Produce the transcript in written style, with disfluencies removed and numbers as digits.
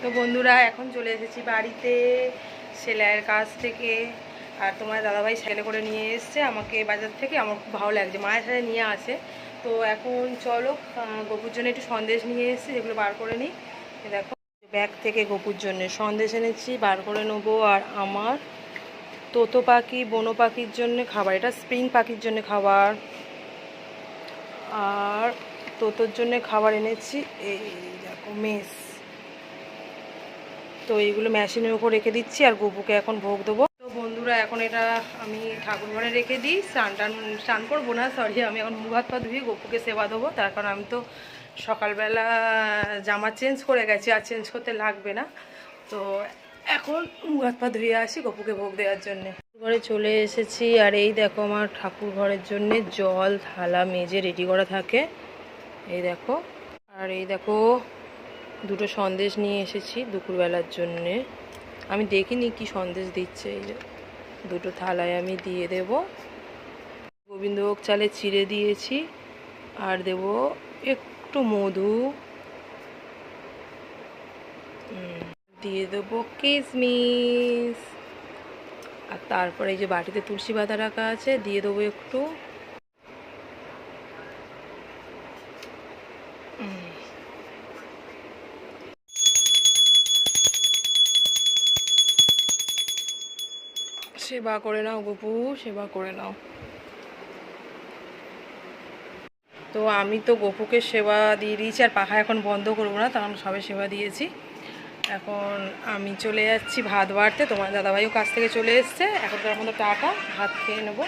তো বন্ধুরা এখন চলে এসেছি বাড়িতে সেলাইয়ের কাজ থেকে। আর তোমার দাদাভাই সাইকেলে করে নিয়ে এসছে আমাকে বাজার থেকে। আমার খুব ভালো লাগছে, মায়ের সাথে নিয়ে আসে। তো এখন চলো গপুর জন্য একটু সন্দেশ নিয়ে এসেছি, যেগুলো বার করে নিই। দেখো ব্যাগ থেকে গপুর জন্য সন্দেশ এনেছি, বার করে নেবো। আর আমার তোতো পাখি বনো পাখির জন্য খাবার, এটা স্প্রিং পাখির জন্য খাবার। আর তোতোর জন্য খাবার এনেছি, এই দেখো মেস। তো এইগুলো মেশিনের উপর রেখে দিচ্ছি আর গপুকে এখন ভোগ দেবো। তো বন্ধুরা এখন এটা আমি ঠাকুর ঘরে রেখে দিই। স্নান করবো না, সরি, আমি এখন মুখ হাত পা ধুয়ে গপুকে সেবা দেবো। তার কারণ আমি তো সকালবেলা জামা চেঞ্জ করে গেছি, আর চেঞ্জ করতে লাগবে না। তো এখন মুখ হাত পা ধুয়ে আসি গপুকে ভোগ দেওয়ার জন্যে। ঘরে চলে এসেছি আর এই দেখো আমার ঠাকুর ঘরের জন্যে জল থালা মেজে রেডি করা থাকে, এই দেখো। আর এই দেখো দুটো সন্দেশ নিয়ে এসেছি দুপুরবেলার জন্যে। আমি দেখিনি কি সন্দেশ দিচ্ছে, এই যে দুটো থালায় আমি দিয়ে দেব। গোবিন্দভোগ চালে চিড়ে দিয়েছি আর দেব একটু মধু, দিয়ে দেবো কিশমিশ। আর তারপরে এই যে বাটিতে তুলসী পাতা রাখা আছে, দিয়ে দেবো একটু। সেবা করে নাও গপু, সেবা করে নাও। তো আমি তো গপুকে সেবা দিয়ে দিয়েছি, আর পাখা এখন বন্ধ করবো না, তখন সবে সেবা দিয়েছি। এখন আমি চলে যাচ্ছি ভাত বাড়তে। তোমার দাদাভাইও কাছ থেকে চলে এসছে। এখন তার মতো টাটা, ভাত খেয়ে নেবো।